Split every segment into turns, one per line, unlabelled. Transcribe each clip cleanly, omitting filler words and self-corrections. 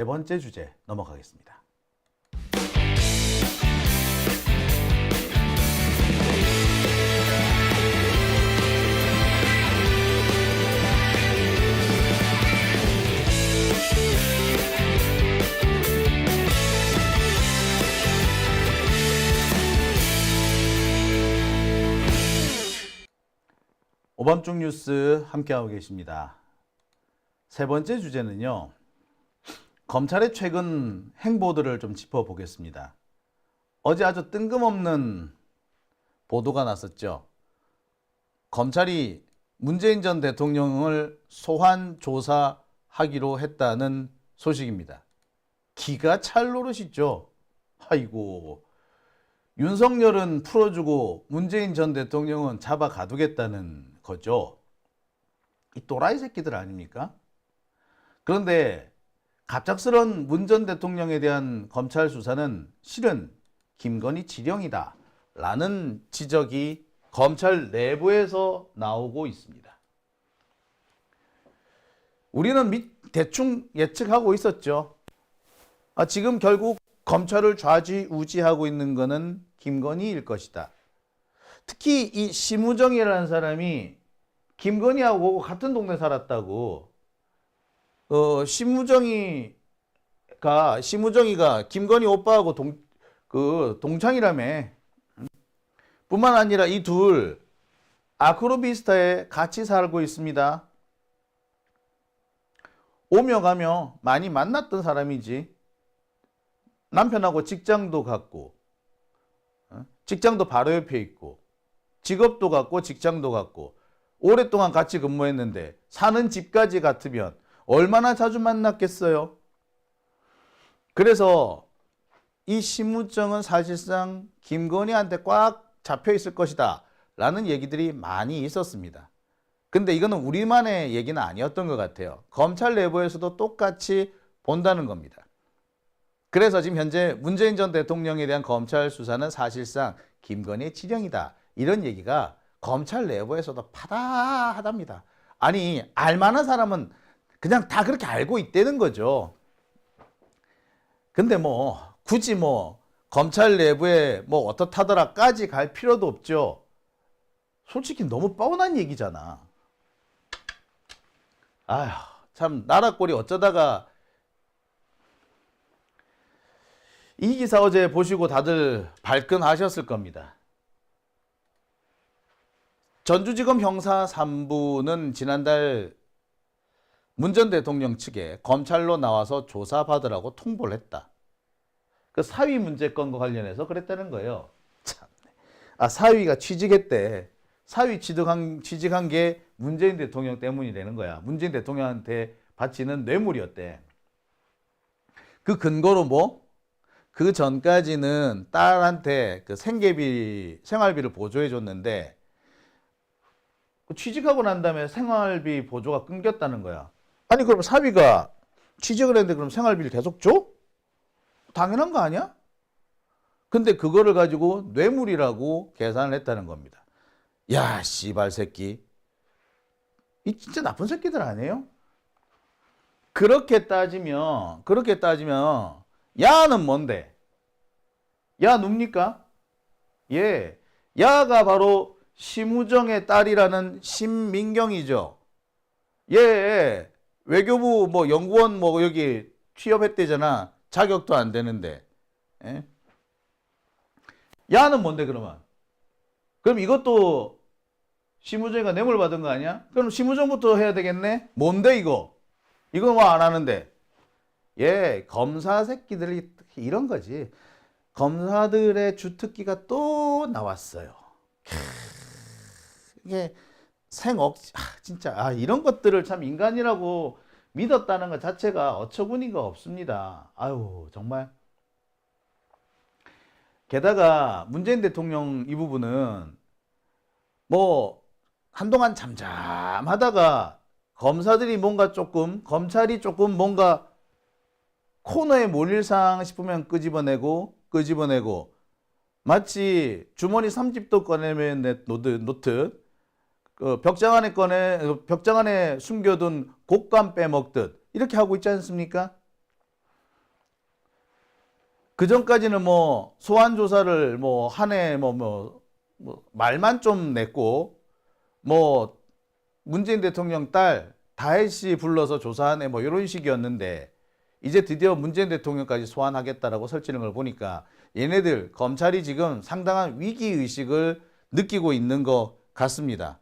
네 번째 주제 넘어가겠습니다. 오밤중 뉴스 함께하고 계십니다. 세 번째 주제는요, 검찰의 최근 행보들을 좀 짚어보겠습니다. 어제 아주 뜬금없는 보도가 났었죠. 검찰이 문재인 전 대통령을 소환 조사하기로 했다는 소식입니다. 기가 찰 노릇이죠. 아이고, 윤석열은 풀어주고 문재인 전 대통령은 잡아 가두겠다는 거죠. 이 또라이 새끼들 아닙니까? 그런데 갑작스런 문 전 대통령에 대한 검찰 수사는 실은 김건희 지령이다 라는 지적이 검찰 내부에서 나오고 있습니다. 우리는 대충 예측하고 있었죠. 지금 결국 검찰을 좌지우지하고 있는 것은 김건희일 것이다. 특히 이 심우정이라는 사람이 김건희하고 같은 동네 살았다고. 심우정이가 김건희 오빠하고 동창이라며. 뿐만 아니라 이 둘 아크로비스타에 같이 살고 있습니다. 오며 가며 많이 만났던 사람이지. 남편하고 직장도 같고, 직장도 바로 옆에 있고, 직업도 같고 직장도 같고, 오랫동안 같이 근무했는데 사는 집까지 같으면 얼마나 자주 만났겠어요? 그래서 이 심우정은 사실상 김건희한테 꽉 잡혀 있을 것이다 라는 얘기들이 많이 있었습니다. 근데 이거는 우리만의 얘기는 아니었던 것 같아요. 검찰 내부에서도 똑같이 본다는 겁니다. 그래서 지금 현재 문재인 전 대통령에 대한 검찰 수사는 사실상 김건희의 지령이다, 이런 얘기가 검찰 내부에서도 파다하답니다. 아니, 알만한 사람은 그냥 다 그렇게 알고 있다는 거죠. 근데 굳이 검찰 내부에 어떻다더라까지 갈 필요도 없죠. 솔직히 너무 뻔한 얘기잖아. 아휴, 참 나라 꼴이 어쩌다가. 이 기사 어제 보시고 다들 발끈하셨을 겁니다. 전주지검 형사 3부는 지난달 문 전 대통령 측에 검찰로 나와서 조사받으라고 통보를 했다. 그 사위 문제건과 관련해서 그랬다는 거예요. 참. 사위가 취직했대. 사위 취직한 게 문재인 대통령 때문이라는 거야. 문재인 대통령한테 바치는 뇌물이었대. 그 근거로 그 전까지는 딸한테 그 생활비를 보조해 줬는데, 취직하고 난 다음에 생활비 보조가 끊겼다는 거야. 아니, 그럼 사위가 취직을 했는데 그럼 생활비를 계속 줘? 당연한 거 아니야? 근데 그거를 가지고 뇌물이라고 계산을 했다는 겁니다. 야, 씨발 새끼. 이 진짜 나쁜 새끼들 아니에요? 그렇게 따지면 야는 뭔데? 야 누굽니까? 예, 야가 바로 심우정의 딸이라는 심민경이죠. 예, 외교부 연구원 여기 취업했대잖아. 자격도 안 되는데. 예? 야는 뭔데 그러면? 그럼 이것도 심우정이가 뇌물 받은 거 아니야? 그럼 심우정부터 해야 되겠네? 뭔데 이거? 이건 왜 안 하는데? 예, 검사 새끼들이 이런 거지. 검사들의 주특기가 또 나왔어요. 이게 진짜 이런 것들을 참 인간이라고 믿었다는 것 자체가 어처구니가 없습니다. 아유, 정말. 게다가 문재인 대통령 이 부분은 한동안 잠잠하다가 검찰이 조금 뭔가 코너에 몰릴 상황 싶으면 끄집어내고 마치 주머니 3집도 꺼내면 놓듯 벽장 안에 숨겨둔 곶감 빼먹듯 이렇게 하고 있지 않습니까? 그 전까지는 뭐 소환 조사를 뭐 한 해 말만 좀 냈고 뭐 문재인 대통령 딸 다혜 씨 불러서 조사하네 뭐 이런 식이었는데 이제 드디어 문재인 대통령까지 소환하겠다라고 설치는 걸 보니까 얘네들 검찰이 지금 상당한 위기 의식을 느끼고 있는 것 같습니다.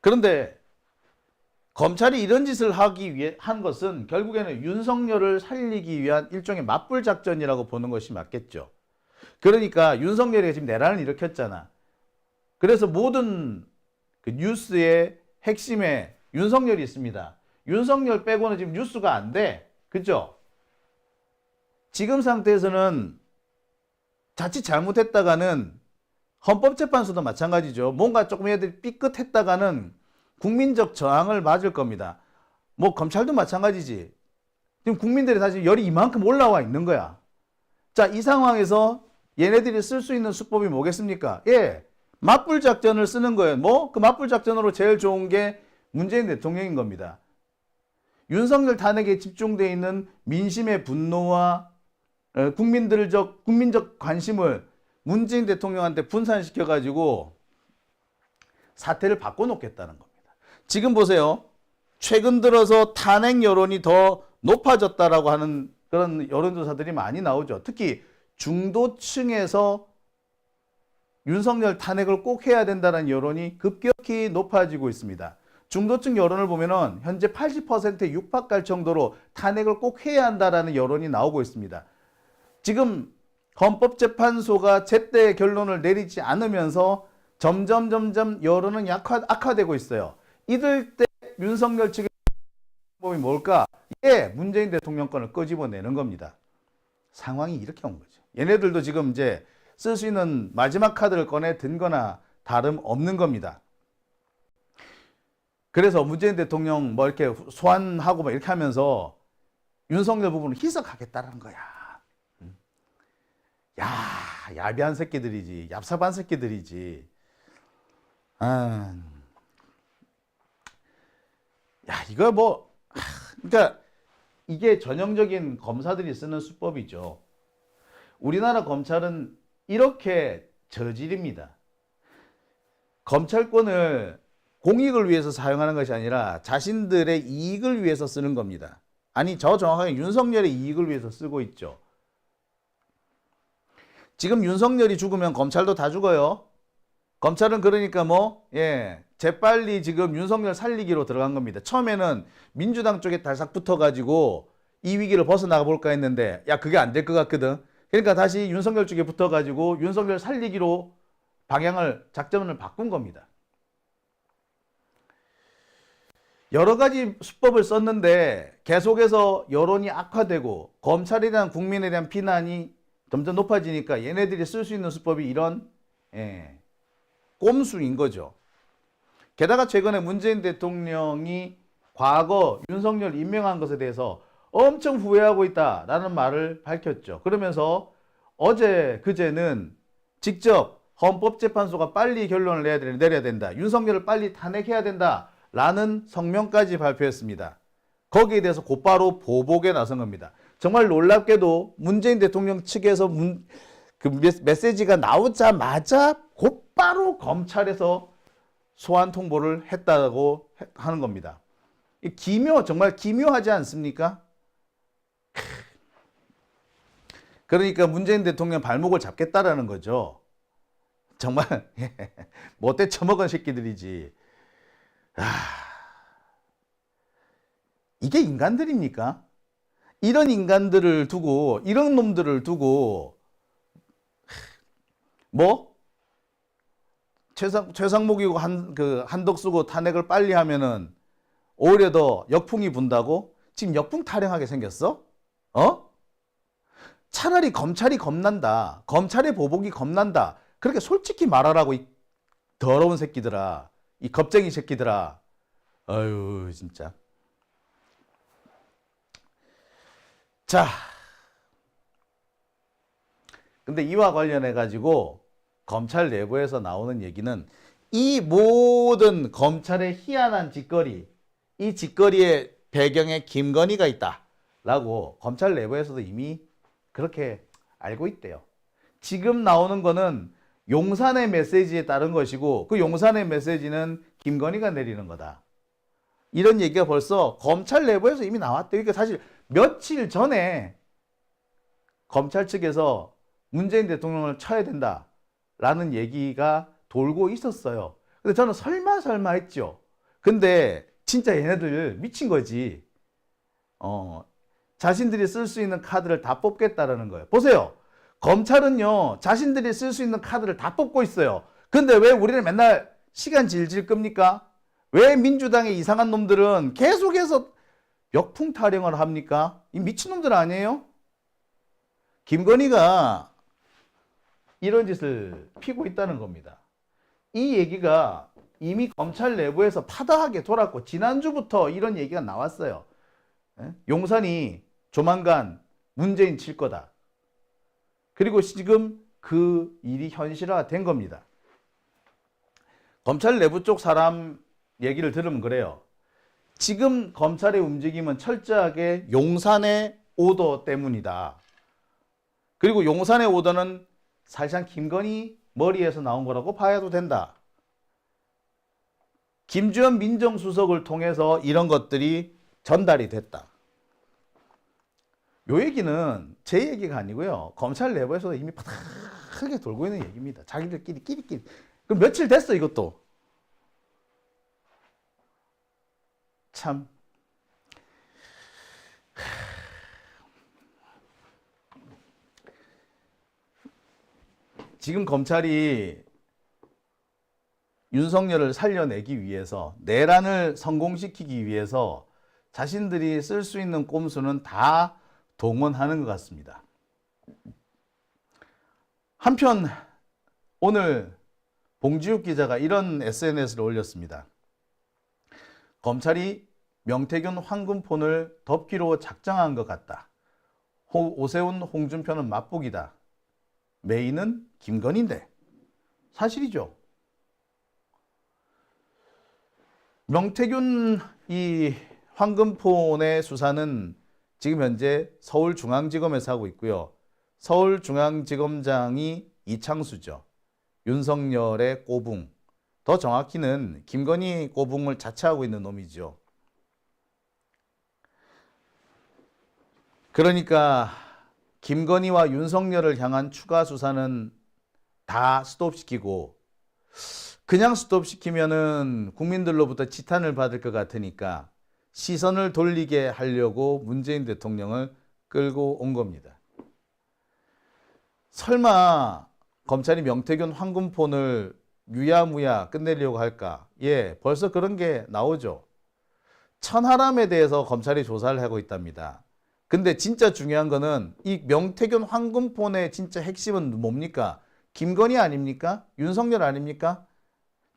그런데 검찰이 이런 짓을 하기 위해 한 것은 결국에는 윤석열을 살리기 위한 일종의 맞불 작전이라고 보는 것이 맞겠죠. 그러니까 윤석열이 지금 내란을 일으켰잖아. 그래서 모든 그 뉴스의 핵심에 윤석열이 있습니다. 윤석열 빼고는 지금 뉴스가 안 돼. 그죠? 지금 상태에서는 자칫 잘못했다가는 헌법재판소도 마찬가지죠. 뭔가 조금 애들이 삐끗했다가는 국민적 저항을 맞을 겁니다. 뭐 검찰도 마찬가지지. 지금 국민들이 사실 열이 이만큼 올라와 있는 거야. 자, 이 상황에서 얘네들이 쓸 수 있는 수법이 뭐겠습니까? 예, 맞불 작전을 쓰는 거예요. 뭐? 그 맞불 작전으로 제일 좋은 게 문재인 대통령인 겁니다. 윤석열 탄핵에 집중되어 있는 민심의 분노와 국민적 관심을 문재인 대통령한테 분산시켜가지고 사태를 바꿔놓겠다는 겁니다. 지금 보세요. 최근 들어서 탄핵 여론이 더 높아졌다라고 하는 그런 여론조사들이 많이 나오죠. 특히 중도층에서 윤석열 탄핵을 꼭 해야 된다는 여론이 급격히 높아지고 있습니다. 중도층 여론을 보면은 현재 80%에 육박할 정도로 탄핵을 꼭 해야 한다라는 여론이 나오고 있습니다. 지금 헌법재판소가 제때 결론을 내리지 않으면서 점점 여론은 악화되고 있어요. 이럴 때 윤석열 측의 방법이 뭘까? 예, 문재인 대통령 건을 끄집어내는 겁니다. 상황이 이렇게 온 거죠. 얘네들도 지금 이제 쓸 수 있는 마지막 카드를 꺼내 든 거나 다름없는 겁니다. 그래서 문재인 대통령 뭐 이렇게 소환하고 뭐 이렇게 하면서 윤석열 부분을 희석하겠다는 거야. 야, 야비한 새끼들이지. 얍삽한 새끼들이지. 야, 이거 뭐, 그러니까 이게 전형적인 검사들이 쓰는 수법이죠. 우리나라 검찰은 이렇게 저질입니다. 검찰권을 공익을 위해서 사용하는 것이 아니라 자신들의 이익을 위해서 쓰는 겁니다. 아니, 저 정확하게 윤석열의 이익을 위해서 쓰고 있죠. 지금 윤석열이 죽으면 검찰도 다 죽어요. 검찰은 그러니까 뭐, 예, 재빨리 지금 윤석열 살리기로 들어간 겁니다. 처음에는 민주당 쪽에 달싹 붙어가지고 이 위기를 벗어나가 볼까 했는데, 야, 그게 안 될 것 같거든. 그러니까 다시 윤석열 쪽에 붙어가지고 윤석열 살리기로 작전을 바꾼 겁니다. 여러 가지 수법을 썼는데 계속해서 여론이 악화되고 검찰에 대한 국민에 대한 비난이 점점 높아지니까 얘네들이 쓸 수 있는 수법이 이런 꼼수인 거죠. 게다가 최근에 문재인 대통령이 과거 윤석열 임명한 것에 대해서 엄청 후회하고 있다라는 말을 밝혔죠. 그러면서 어제 그제는 직접 헌법재판소가 빨리 결론을 내려야 된다. 윤석열을 빨리 탄핵해야 된다라는 성명까지 발표했습니다. 거기에 대해서 곧바로 보복에 나선 겁니다. 정말 놀랍게도 문재인 대통령 측에서 그 메시지가 나오자마자 곧바로 검찰에서 소환 통보를 했다고 하는 겁니다. 정말 기묘하지 않습니까? 그러니까 문재인 대통령 발목을 잡겠다라는 거죠. 정말 못돼 처먹은 새끼들이지. 이게 인간들입니까? 이런 인간들을 두고, 이런 놈들을 두고 뭐 최상목이고 한덕수고 탄핵을 빨리 하면은 오히려 더 역풍이 분다고? 지금 역풍 타령하게 생겼어? 차라리 검찰이 겁난다. 검찰의 보복이 겁난다. 그렇게 솔직히 말하라고, 이 더러운 새끼들아. 이 겁쟁이 새끼들아. 아유, 진짜. 자. 근데 이와 관련해 가지고 검찰 내부에서 나오는 얘기는 이 모든 검찰의 희한한 짓거리, 이 짓거리의 배경에 김건희가 있다 라고 검찰 내부에서도 이미 그렇게 알고 있대요. 지금 나오는 거는 용산의 메시지에 따른 것이고 그 용산의 메시지는 김건희가 내리는 거다. 이런 얘기가 벌써 검찰 내부에서 이미 나왔대요. 그러니까 사실 며칠 전에 검찰 측에서 문재인 대통령을 쳐야 된다라는 얘기가 돌고 있었어요. 근데 저는 설마 했죠. 근데 진짜 얘네들 미친 거지. 자신들이 쓸 수 있는 카드를 다 뽑겠다라는 거예요. 보세요. 검찰은요, 자신들이 쓸 수 있는 카드를 다 뽑고 있어요. 근데 왜 우리는 맨날 시간 질질 끕니까? 왜 민주당의 이상한 놈들은 계속해서 역풍 타령을 합니까? 이 미친놈들 아니에요? 김건희가 이런 짓을 피고 있다는 겁니다. 이 얘기가 이미 검찰 내부에서 파다하게 돌았고 지난주부터 이런 얘기가 나왔어요. 용산이 조만간 문재인 칠 거다. 그리고 지금 그 일이 현실화된 겁니다. 검찰 내부 쪽 사람 얘기를 들으면 그래요. 지금 검찰의 움직임은 철저하게 용산의 오더 때문이다. 그리고 용산의 오더는 사실상 김건희 머리에서 나온 거라고 봐야도 된다. 김주현 민정수석을 통해서 이런 것들이 전달이 됐다. 요 얘기는 제 얘기가 아니고요. 검찰 내부에서 이미 크게 돌고 있는 얘기입니다. 자기들끼리 끼리끼리. 그럼 며칠 됐어 이것도. 참. 지금 검찰이 윤석열을 살려내기 위해서 내란을 성공시키기 위해서 자신들이 쓸 수 있는 꼼수는 다 동원하는 것 같습니다. 한편 오늘 봉지욱 기자가 이런 SNS를 올렸습니다. 검찰이 명태균 황금폰을 덮기로 작정한 것 같다. 오세훈 홍준표는 맞북이다. 메인은 김건희인데. 사실이죠. 명태균 이 황금폰의 수사는 지금 현재 서울중앙지검에서 하고 있고요. 서울중앙지검장이 이창수죠. 윤석열의 꼬붕. 더 정확히는 김건희 꼬붕을 자처하고 있는 놈이죠. 그러니까 김건희와 윤석열을 향한 추가 수사는 다 스톱시키고 그냥 스톱시키면은 국민들로부터 지탄을 받을 것 같으니까 시선을 돌리게 하려고 문재인 대통령을 끌고 온 겁니다. 설마 검찰이 명태균 황금폰을 유야무야 끝내려고 할까? 예, 벌써 그런 게 나오죠. 천하람에 대해서 검찰이 조사를 하고 있답니다. 근데 진짜 중요한 거는 이 명태균 황금폰의 진짜 핵심은 뭡니까? 김건희 아닙니까? 윤석열 아닙니까?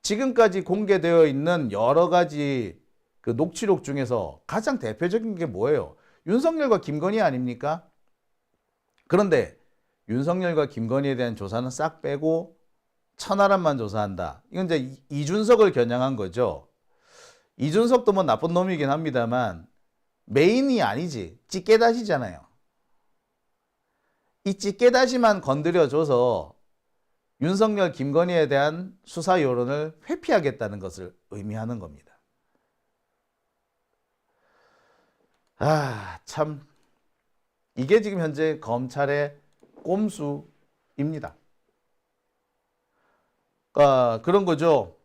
지금까지 공개되어 있는 여러 가지 그 녹취록 중에서 가장 대표적인 게 뭐예요? 윤석열과 김건희 아닙니까? 그런데 윤석열과 김건희에 대한 조사는 싹 빼고 천하람만 조사한다. 이건 이제 이준석을 겨냥한 거죠. 이준석도 뭐 나쁜 놈이긴 합니다만 메인이 아니지. 찌개다시잖아요. 이 찌개다시만 건드려줘서 윤석열, 김건희에 대한 수사 여론을 회피하겠다는 것을 의미하는 겁니다. 참. 이게 지금 현재 검찰의 꼼수입니다. 그런 거죠.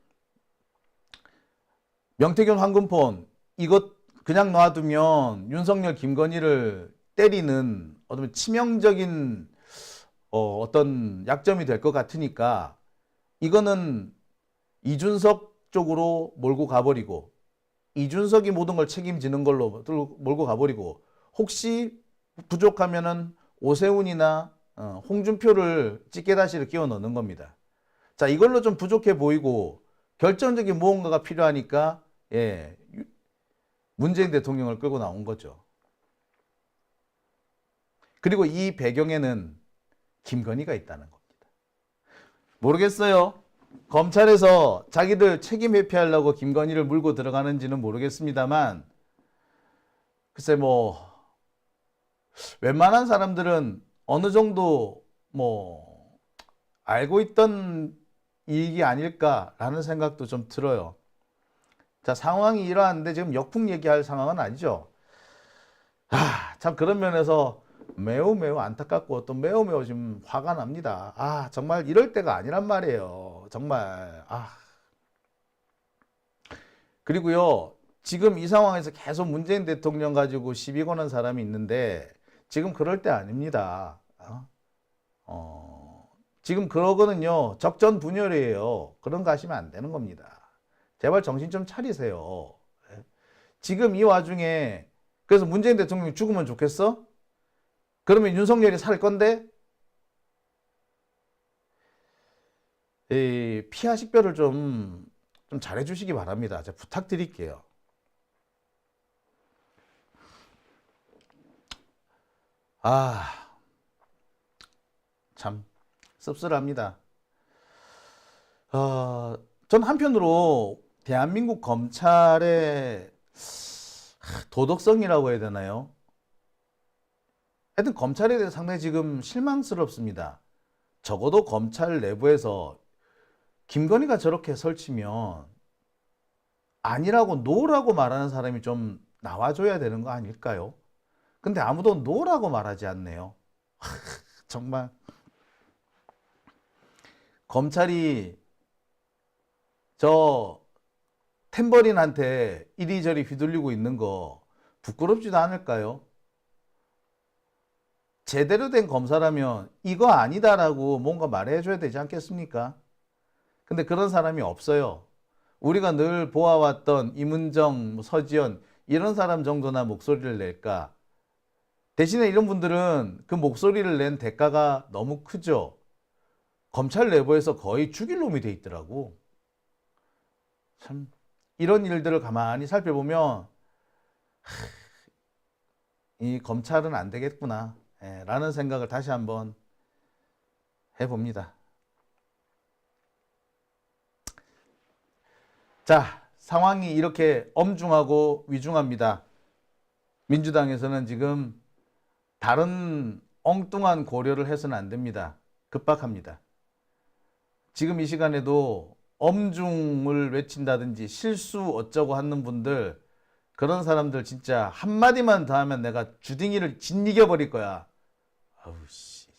명태균 황금폰, 이것 그냥 놔두면 윤석열, 김건희를 때리는 어떤 치명적인 어떤 약점이 될 것 같으니까 이거는 이준석 쪽으로 몰고 가버리고 이준석이 모든 걸 책임지는 걸로 몰고 가버리고 혹시 부족하면은 오세훈이나 홍준표를 찌개다시를 끼워 넣는 겁니다. 자, 이걸로 좀 부족해 보이고 결정적인 무언가가 필요하니까 예, 문재인 대통령을 끌고 나온 거죠. 그리고 이 배경에는 김건희가 있다는 겁니다. 모르겠어요. 검찰에서 자기들 책임 회피하려고 김건희를 물고 들어가는지는 모르겠습니다만 글쎄 뭐 웬만한 사람들은 어느 정도 뭐 알고 있던 일이 아닐까라는 생각도 좀 들어요. 자, 상황이 이러한데 지금 역풍 얘기할 상황은 아니죠. 참 그런 면에서 매우 매우 안타깝고 또 매우 매우 지금 화가 납니다. 정말 이럴 때가 아니란 말이에요. 정말. 그리고요, 지금 이 상황에서 계속 문재인 대통령 가지고 시비 거는 사람이 있는데 지금 그럴 때 아닙니다. 지금 그러거든요. 적전분열이에요. 그런 거 하시면 안 되는 겁니다. 제발 정신 좀 차리세요. 지금 이 와중에 그래서 문재인 대통령이 죽으면 좋겠어? 그러면 윤석열이 살 건데 이 피하 식별을 좀 잘해주시기 바랍니다. 제가 부탁드릴게요. 참 씁쓸합니다. 전 한편으로 대한민국 검찰의 도덕성이라고 해야 되나요? 하여튼 검찰에 대해서 상당히 지금 실망스럽습니다. 적어도 검찰 내부에서 김건희가 저렇게 설치면 아니라고 노라고 말하는 사람이 좀 나와줘야 되는 거 아닐까요? 근데 아무도 노라고 말하지 않네요. 정말 검찰이 저 탬버린한테 이리저리 휘둘리고 있는 거 부끄럽지도 않을까요? 제대로 된 검사라면 이거 아니다라고 뭔가 말해줘야 되지 않겠습니까? 근데 그런 사람이 없어요. 우리가 늘 보아왔던 이문정, 서지현 이런 사람 정도나 목소리를 낼까? 대신에 이런 분들은 그 목소리를 낸 대가가 너무 크죠. 검찰 내부에서 거의 죽일 놈이 돼 있더라고. 참 이런 일들을 가만히 살펴보면 이 검찰은 안 되겠구나 라는 생각을 다시 한번 해봅니다. 자, 상황이 이렇게 엄중하고 위중합니다. 민주당에서는 지금 다른 엉뚱한 고려를 해서는 안 됩니다. 급박합니다. 지금 이 시간에도 엄중을 외친다든지 실수 어쩌고 하는 분들, 그런 사람들 진짜 한마디만 더 하면 내가 주둥이를 짓이겨 버릴 거야. 아우 씨.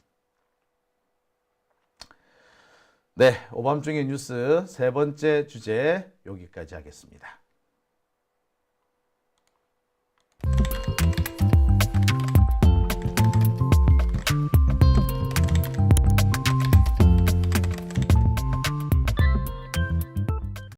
네, 오밤중의 뉴스 세 번째 주제 여기까지 하겠습니다.